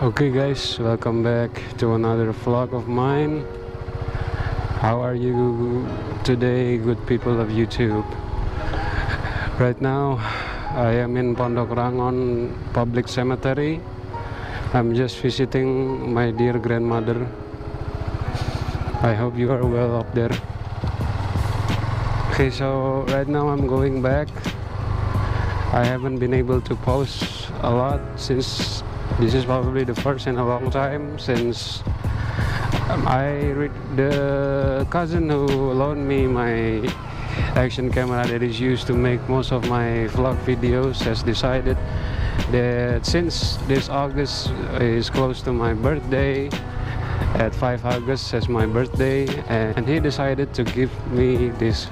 Okay guys, welcome back to another vlog of mine. How are you today, good people of YouTube? Right now I am in Pondok Rangon Public Cemetery. I'm just visiting my dear grandmother. I hope you are well up there. Okay, so right now I'm going back. I haven't been able to post a lot since this is probably the first in a long time since the cousin who loaned me my action camera that is used to make most of my vlog videos has decided that since this August is close to my birthday, at 5 August as my birthday, and he decided to give me this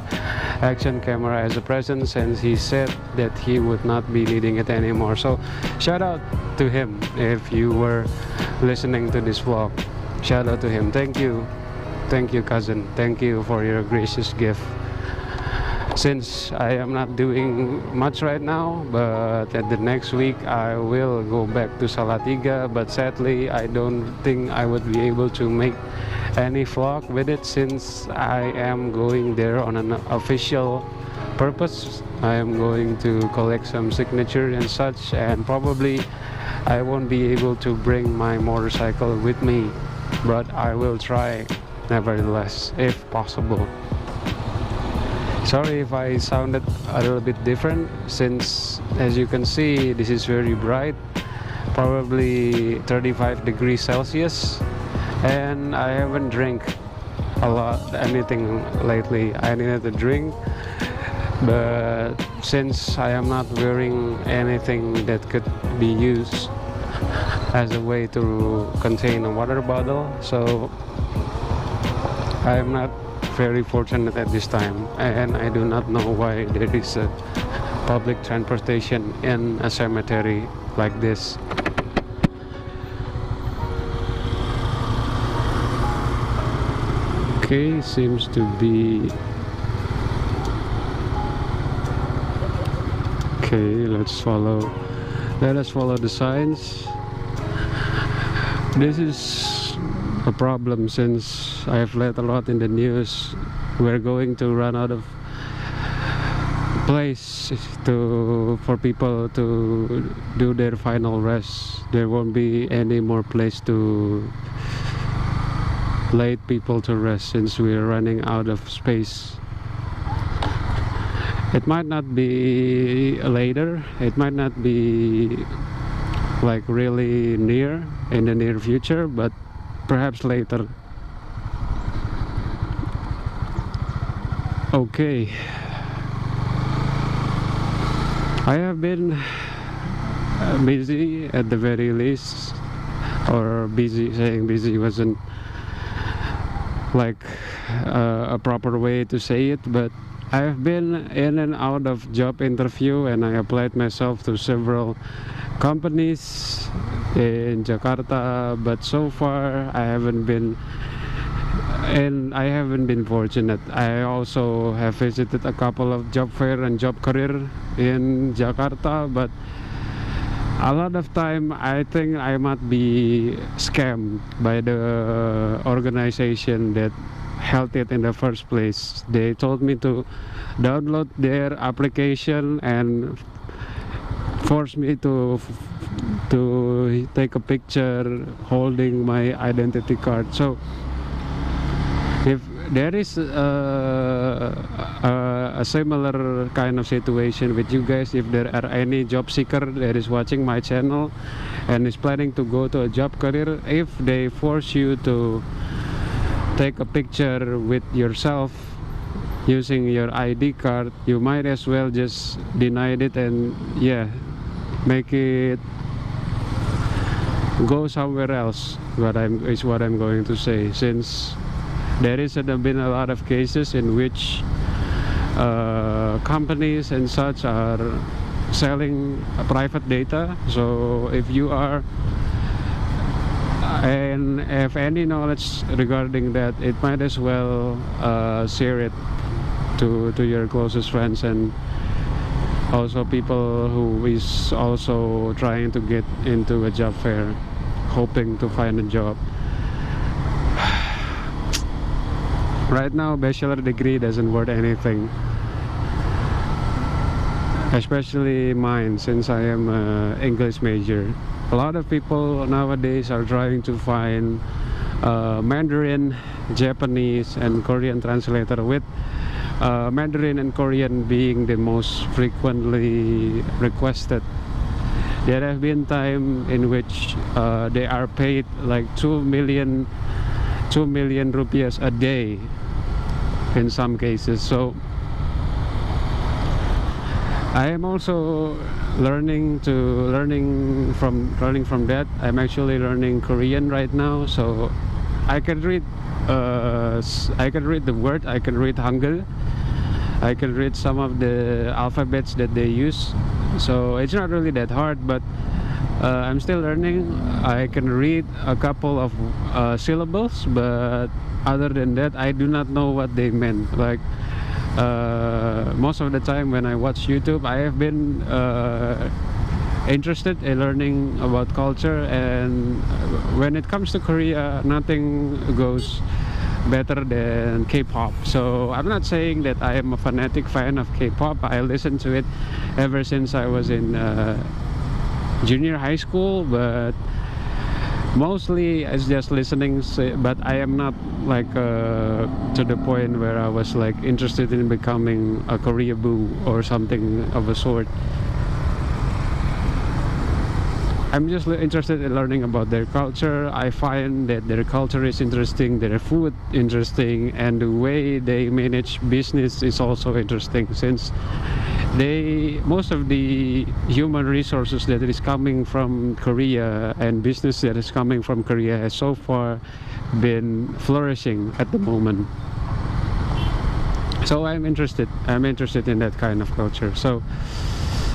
action camera as a present since he said that he would not be needing it anymore. So shout out to him if you were listening to this vlog. Shout out to him. Thank you cousin, thank you for your gracious gift. Since I am not doing much right now, but at the next week I will go back to Salatiga, but sadly I don't think I would be able to make any vlog with it since I am going there on an official purpose. I am going to collect some signatures and such, and probably I won't be able to bring my motorcycle with me, but I will try nevertheless if possible. Sorry if I sounded a little bit different since, as you can see, this is very bright, probably 35 degrees Celsius, and I haven't drank anything lately. I needed a drink, but since I am not wearing anything that could be used as a way to contain a water bottle, so I am not very fortunate at this time, and I do not know why there is a public transportation in a cemetery like this. Okay, seems to be okay. Let us follow the signs. This is a problem since I have read a lot in the news. We're going to run out of place for people to do their final rest. There won't be any more place to lay people to rest since we're running out of space. It might not be later, it might not be like really near in the near future, but perhaps later. Okay, I have been busy at the very least, or busy, saying busy wasn't like a proper way to say it, but I have been in and out of job interview, and I applied myself to several companies in Jakarta, but so far I haven't been fortunate. I also have visited a couple of job fair and job career in Jakarta, but a lot of time I think I might be scammed by the organization that held it in the first place. They told me to download their application and forced me to take a picture holding my identity card. So if there is a similar kind of situation with you guys, if there are any job seeker that is watching my channel and is planning to go to a job career, if they force you to take a picture with yourself using your ID card, you might as well just deny it and make it go somewhere else. Is what I'm going to say, since there has been a lot of cases in which companies and such are selling private data. So if you are and have any knowledge regarding that, it might as well share it to your closest friends and also people who is also trying to get into a job fair. hoping to find a job. Right now, bachelor degree doesn't worth anything, especially mine, since I am an English major. A lot of people nowadays are trying to find Mandarin, Japanese, and Korean translator, with Mandarin and Korean being the most frequently requested. There have been times in which they are paid like 2 million rupees a day in some cases. So I am also learning from that. I'm actually learning Korean right now, so I can read the word, I can read Hangul, I can read some of the alphabets that they use. So it's not really that hard, but I'm still learning. I can read a couple of syllables, but other than that, I do not know what they meant. Like most of the time when I watch YouTube, I have been interested in learning about culture, and when it comes to Korea, nothing goes better than K-pop. So I'm not saying that I am a fanatic fan of K-pop. I listen to it ever since I was in junior high school, but mostly it's just listening. But I am not like to the point where I was like interested in becoming a Koreaboo or something of a sort. I'm just interested in learning about their culture. I find that their culture is interesting, their food interesting, and the way they manage business is also interesting, since most of the human resources that is coming from Korea and business that is coming from Korea has so far been flourishing at the moment. So I'm interested in that kind of culture. So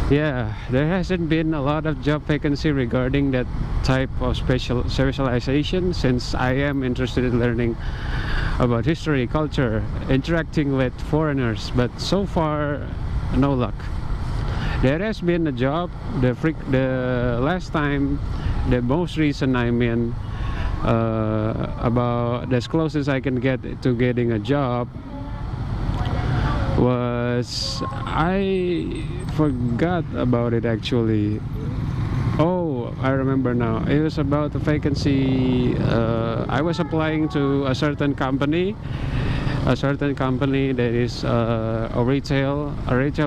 yeah, there hasn't been a lot of job vacancy regarding that type of specialization, since I am interested in learning about history, culture, interacting with foreigners, but so far no luck. There has been a job, the last time, the most recent, I mean, about as close as I can get to getting a job was, I forgot about it actually. Oh, I remember now. It was about a vacancy. I was applying to a certain company that is a retail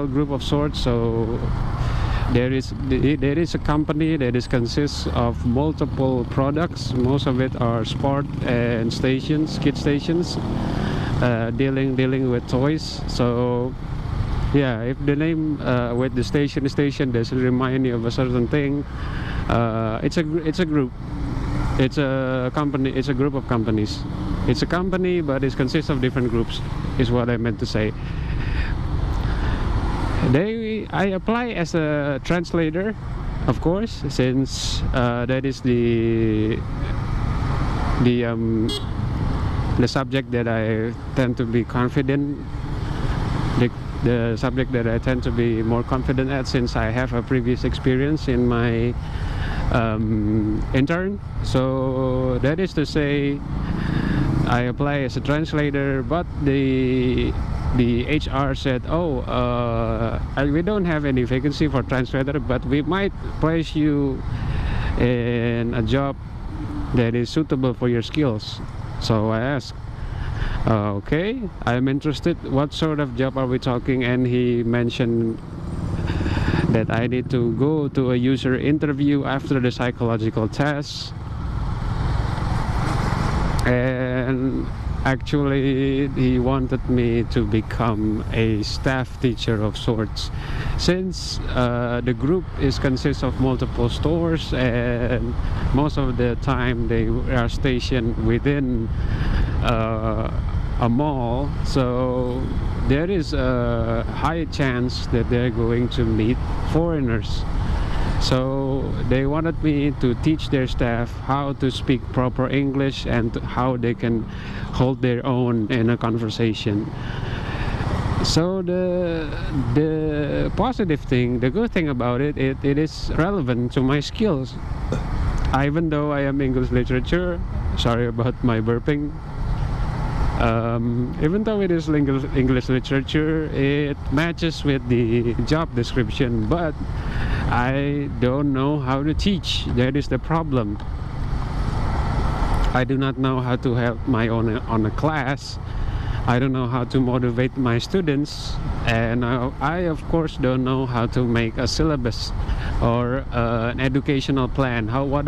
group of sorts. So there is a company that consists of multiple products. Most of it are sport and kid stations, dealing with toys. So yeah, if the name with the station doesn't remind you of a certain thing, it's a group. It's a company. It's a group of companies. It's a company, but it consists of different groups, is what I meant to say. I apply as a translator, of course, since that is the subject that I tend to be confident. The subject that I tend to be more confident at, since I have a previous experience in my intern. So that is to say, I apply as a translator, but the HR said, oh, we don't have any vacancy for translator, but we might place you in a job that is suitable for your skills. So I asked, okay, I'm interested. What sort of job are we talking? And he mentioned that I need to go to a user interview after the psychological test. And actually he wanted me to become a staff teacher of sorts, since the group consists of multiple stores, and most of the time they are stationed within a mall. So there is a high chance that they're going to meet foreigners. So they wanted me to teach their staff how to speak proper English and how they can hold their own in a conversation. So the positive thing, the good thing about it is relevant to my skills. even though I am English literature, sorry about my burping. Even though it is English literature, it matches with the job description, but I don't know how to teach. That is the problem. I do not know how to help my own on a class. I don't know how to motivate my students, and I of course don't know how to make a syllabus or an educational plan. What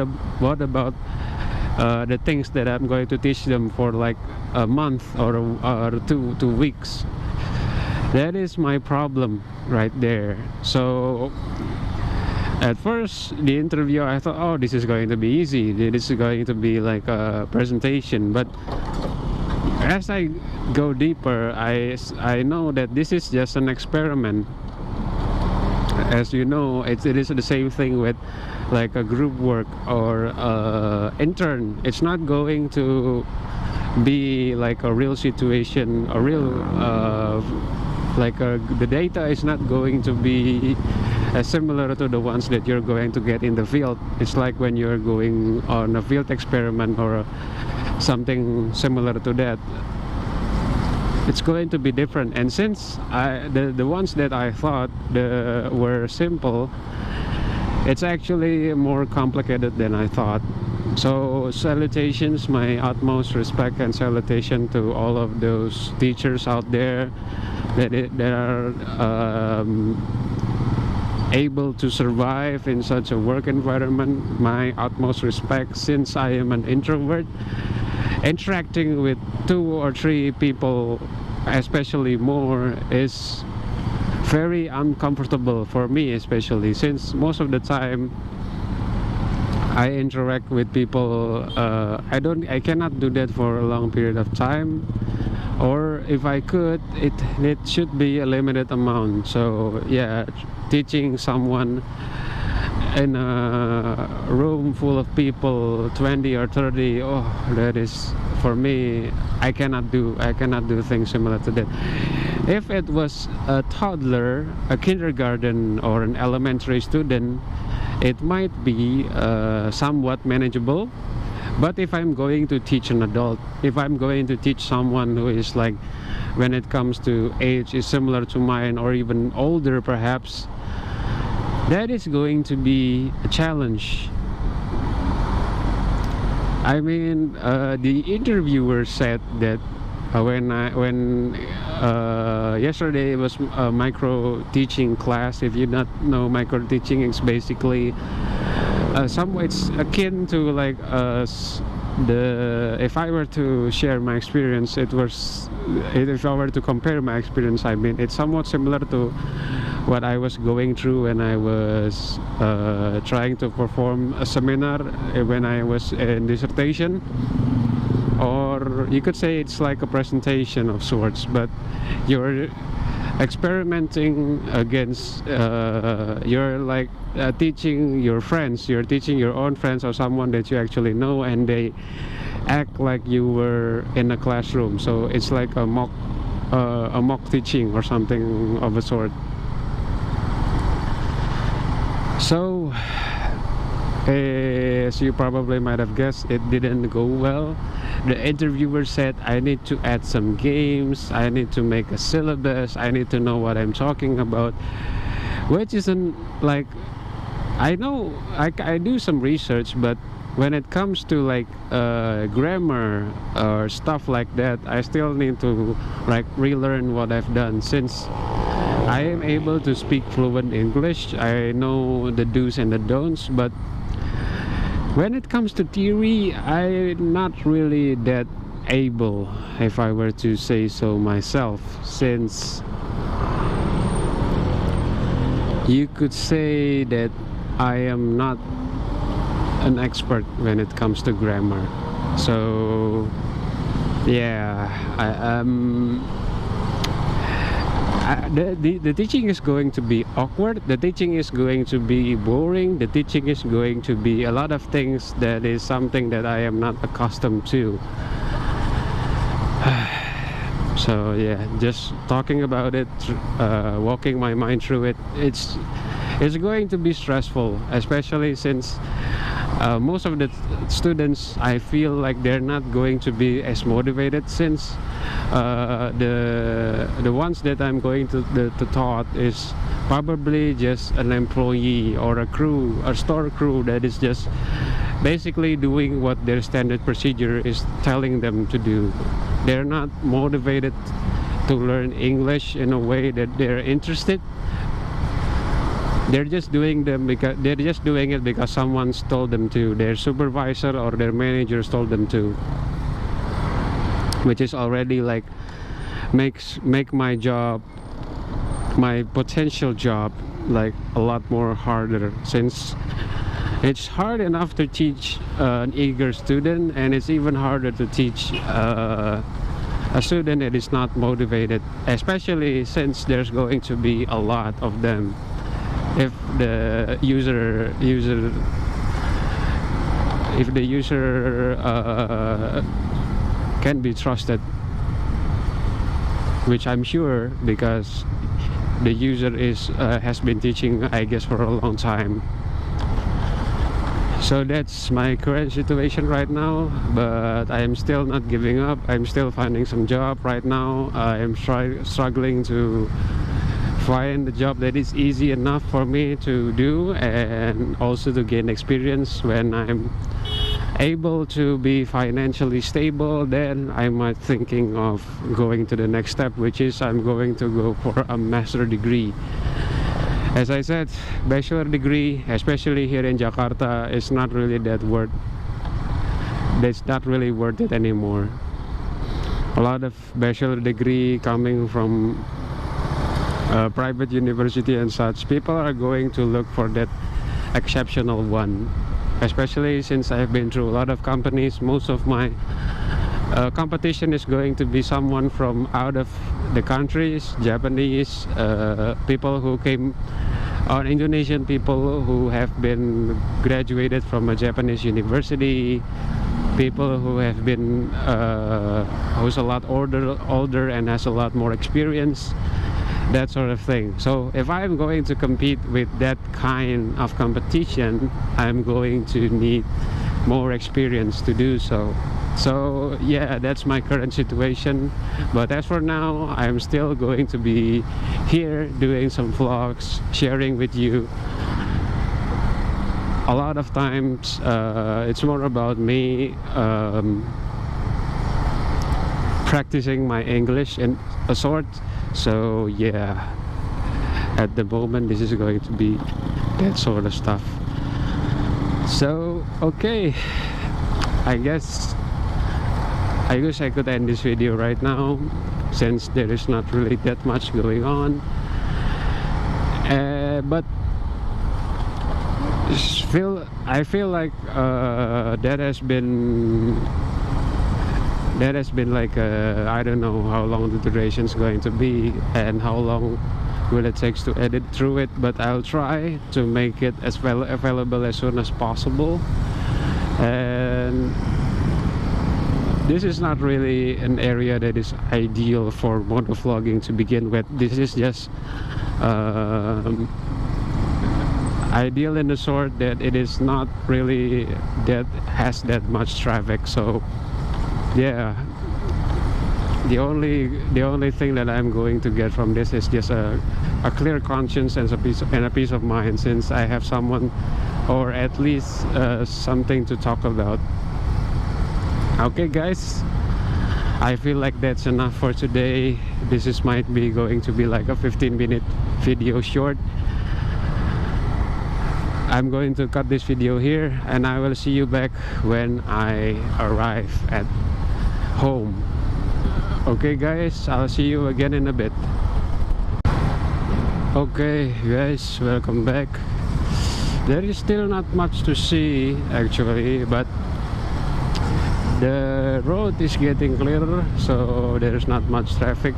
about the things that I'm going to teach them for like a month or two weeks? That is my problem right there. So at first the interview, I thought, oh, this is going to be easy, this is going to be like a presentation, but as I go deeper, I know that this is just an experiment. As you know, it is the same thing with like a group work or intern. It's not going to be like a real situation, a real the data is not going to be similar to the ones that you're going to get in the field. It's like when you're going on a field experiment or something similar to that. It's going to be different, and since the ones that I thought were simple, it's actually more complicated than I thought. So salutations, my utmost respect and salutation to all of those teachers out there that are able to survive in such a work environment. My utmost respect, since I am an introvert. Interacting with 2 or 3 people, especially more, is very uncomfortable for me, especially since most of the time I interact with people. I cannot do that for a long period of time, or if I could, it should be a limited amount. So yeah, teaching someone in a room full of people, 20 or 30, oh, that is, for me, I cannot do things similar to that. If it was a toddler, a kindergarten, or an elementary student, it might be somewhat manageable. But if I'm going to teach an adult, if I'm going to teach someone who is like, when it comes to age, is similar to mine or even older perhaps, that is going to be a challenge. I mean, the interviewer said that when yesterday it was a micro teaching class. If you not know, micro teaching is basically it's akin to like if I were to share my experience, if I were to compare my experience, I mean, it's somewhat similar to what I was going through when I was trying to perform a seminar when I was in dissertation, or you could say it's like a presentation of sorts, but you're experimenting against you're like teaching your friends, you're teaching your own friends or someone that you actually know, and they act like you were in a classroom. So it's like a mock teaching or something of a sort. So as you probably might have guessed, it didn't go well. The interviewer said I need to add some games, I need to make a syllabus, I need to know what I'm talking about, which isn't like, I know I do some research, but when it comes to like grammar or stuff like that, I still need to like relearn what I've done. Since I am able to speak fluent English, I know the do's and the don'ts, but when it comes to theory, I'm not really that able, if I were to say so myself, since you could say that I am not an expert when it comes to grammar. So yeah, the teaching is going to be awkward, the teaching is going to be boring, the teaching is going to be a lot of things that is something that I am not accustomed to. So yeah, just talking about it, walking my mind through it, it's going to be stressful, especially since most of the students, I feel like they're not going to be as motivated, since the ones that I'm going to taught is probably just an employee or a crew, a store crew that is just basically doing what their standard procedure is telling them to do. They're not motivated to learn English in a way that they're interested. They're just doing it because someone's told them to. Their supervisor or their managers told them to, which is already like make my job, my potential job, like a lot more harder, since it's hard enough to teach an eager student, and it's even harder to teach a student that is not motivated, especially since there's going to be a lot of them. If the user can be trusted, which I'm sure, because the user has been teaching, I guess, for a long time. So that's my current situation right now, but I am still not giving up. I'm still finding some job right now. I am struggling to find a job that is easy enough for me to do, and also to gain experience. When I'm able to be financially stable, then I might thinking of going to the next step, which is I'm going to go for a master degree. As I said, bachelor degree, especially here in Jakarta, is not really it's not really worth it anymore. A lot of bachelor degree coming from private university and such, people are going to look for that exceptional one, especially since I've been through a lot of companies. Most of my competition is going to be someone from out of the countries, Japanese people who came, or Indonesian people who have been graduated from a Japanese university, people who have been who's a lot older and has a lot more experience, that sort of thing. So if I'm going to compete with that kind of competition, I'm going to need more experience to do so. So yeah, that's my current situation. But as for now, I'm still going to be here doing some vlogs, sharing with you. A lot of times it's more about me practicing my English in a sort. So yeah, at the moment this is going to be that sort of stuff. So okay, I guess I could end this video right now, since there is not really that much going on. But I feel like that has been like I don't know how long the duration is going to be and how long will it take to edit through it, but I'll try to make it as well available as soon as possible. And this is not really an area that is ideal for motovlogging to begin with. This is just ideal in the sort that it is not really that has that much traffic. So yeah, the only thing that I'm going to get from this is just a clear conscience and a peace of mind, since I have someone, or at least something to talk about. Okay guys, I feel like that's enough for today. This might be going to be like a 15-minute video short. I'm going to cut this video here, and I will see you back when I arrive at home. Okay guys, I'll see you again in a bit. Okay guys, welcome back. There is still not much to see actually, but the road is getting clearer, so there's not much traffic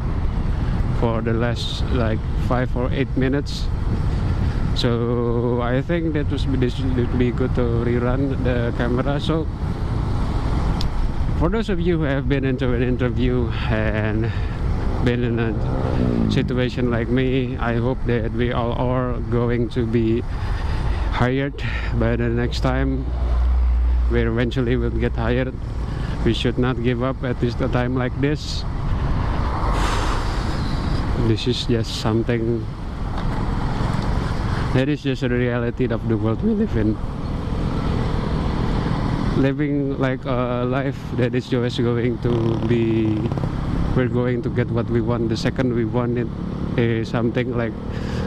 for the last like 5 or 8 minutes. So I think this would be good to rerun the camera. So for those of you who have been into an interview and been in a situation like me, I hope that we all are going to be hired by the next time. we eventually will get tired. We should not give up at this a time like this. This is just something that is just a reality of the world we live in. Living like a life that is just going to be, we're going to get what we want the second we want it, is something like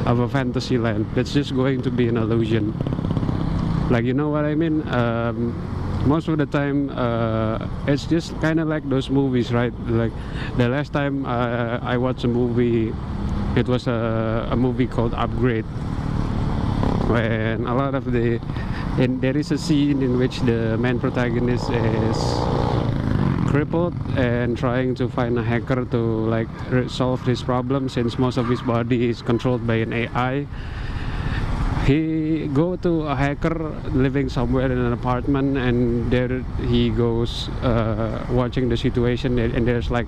of a fantasy land. That's just going to be an illusion. Like, you know what I mean? Most of the time it's just kind of like those movies, right? Like the last time I watched a movie, it was a movie called Upgrade, when a lot of the, and there is a scene in which the main protagonist is crippled and trying to find a hacker to like solve his problem, since most of his body is controlled by an AI. He go to a hacker living somewhere in an apartment, and there he goes watching the situation, and there's like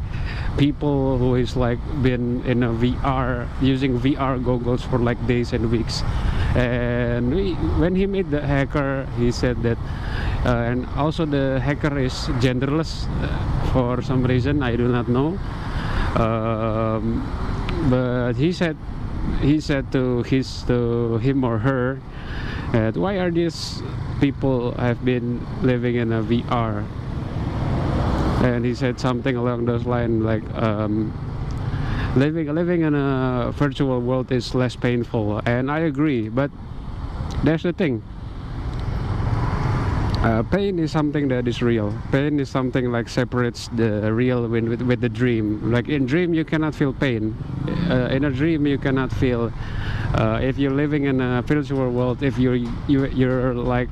people who is like been in a VR, using VR goggles for like days and weeks. And when he met the hacker, he said that and also the hacker is genderless for some reason, I do not know, but he said to him or her that why are these people have been living in a VR, and he said something along those lines like living in a virtual world is less painful. And I agree, but there's the thing, pain is something that is real. Pain is something like separates the real with the dream. Like in dream you cannot feel pain, in a dream you cannot feel, if you're living in a virtual world, if you're like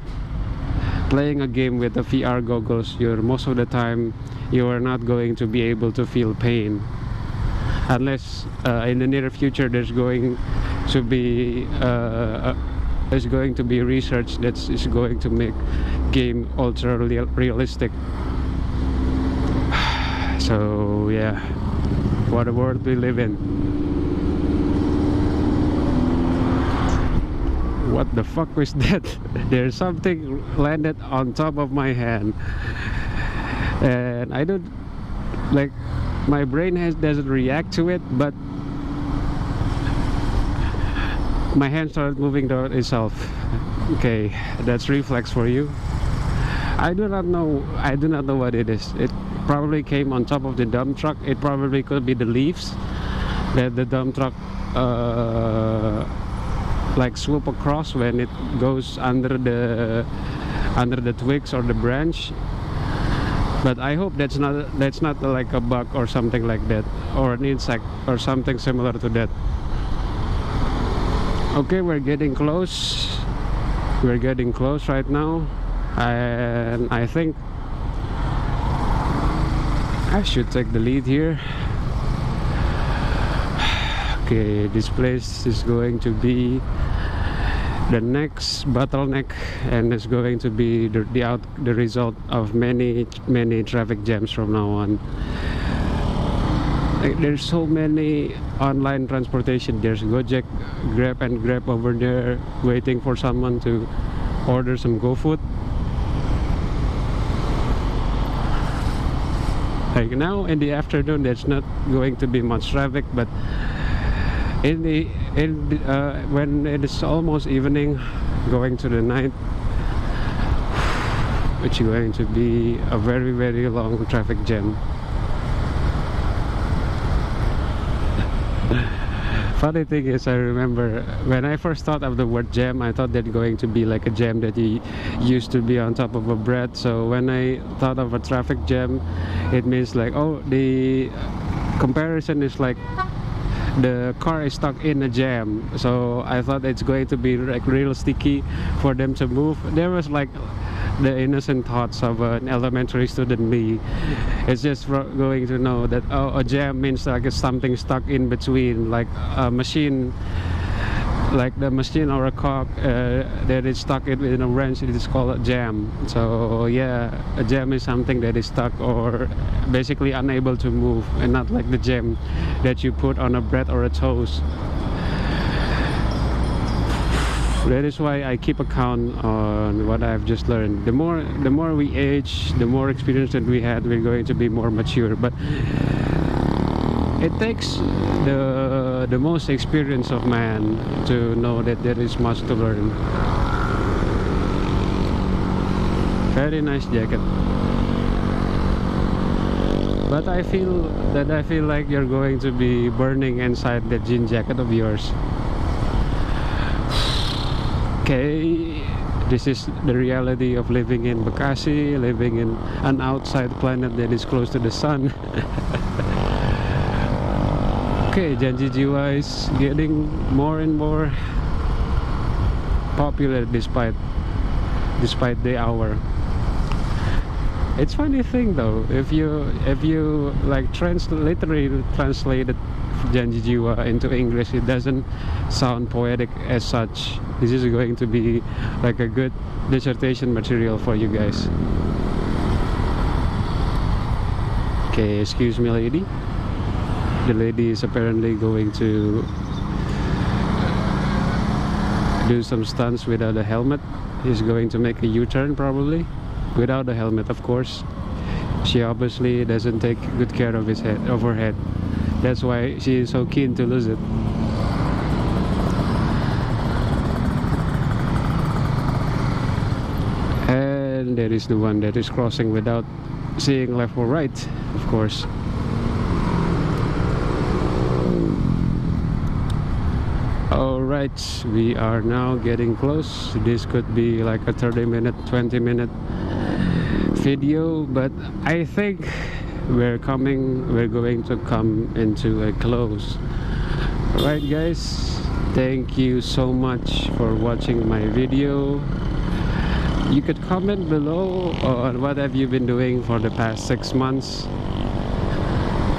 playing a game with the VR goggles, you're most of the time you are not going to be able to feel pain, unless in the near future there's going to be research that is going to make game ultra realistic. So yeah, what a world we live in. What the fuck was that? There's something landed on top of my hand, and I don't like, my brain doesn't react to it, but my hand started moving toward itself. Okay, that's reflex for you. I do not know what it is. It probably came on top of the dump truck. It probably could be the leaves that the dump truck like swoop across when it goes under the twigs or the branch. But I hope that's not like a bug or something like that, or an insect or something similar to that. Okay, we're getting close right now, and I think I should take the lead here. Okay, this place is going to be the next bottleneck, and it's going to be the result of many traffic jams from now on. There's so many online transportation. There's Gojek, Grab over there waiting for someone to order some GoFood. Like now in the afternoon there's not going to be much traffic, but when it is almost evening going to the night, it's going to be a very long traffic jam. Funny thing is, I remember when I first thought of the word jam, I thought that going to be like a jam that you used to be on top of a bread. So when I thought of a traffic jam, it means like, oh, the comparison is like the car is stuck in a jam. So I thought it's going to be like real sticky for them to move. There was like the innocent thoughts of an elementary student me. It's just going to know that, oh, a jam means like it's something stuck in between, like a machine, like the machine or a cock that is stuck in a wrench. It is called a jam. So yeah, a jam is something that is stuck or basically unable to move, and not like the jam that you put on a bread or a toast. That is why I keep account on what I've just learned. The more we age, the more experience that we had, we're going to be more mature. But it takes the most experience of man to know that there is much to learn. Very nice jacket. But I feel like you're going to be burning inside that jean jacket of yours. Okay, this is the reality of living in Bekasi, living in an outside planet that is close to the sun. Okay, Janji Jiwa is getting more and more popular despite the hour. It's funny thing though, if you like literally translated Janji Jiwa into English, it doesn't sound poetic as such. This is going to be like a good dissertation material for you guys. Okay, excuse me lady. The lady is apparently going to do some stunts without a helmet. He's going to make a U-turn probably. Without a helmet, of course. She obviously doesn't take good care of her head. That's why she is so keen to lose it. And there is the one that is crossing without seeing left or right, of course. Alright, we are now getting close. This could be like a 30-minute, 20-minute video, but I think we're going to come into a close. Alright guys, thank you so much for watching my video. You could comment below on what have you been doing for the past 6 months.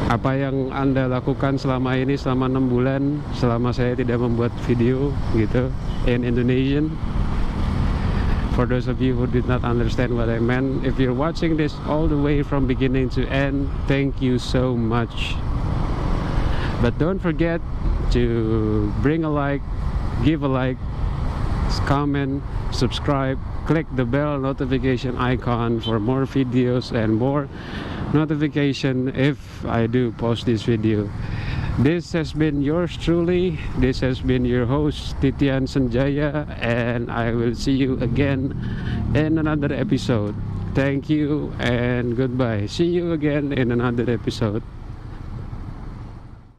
Apa yang Anda lakukan selama ini, selama 6 bulan, selama saya tidak membuat video gitu in Indonesian. For those of you who did not understand what I meant, if you're watching this all the way from beginning to end, thank you so much. But don't forget to bring a like, give a like, comment, subscribe, click the bell notification icon for more videos and more notification if I do post this video. This has been yours truly. This has been your host Titian Sanjaya, and I will see you again in another episode. Thank you and goodbye. See you again in another episode.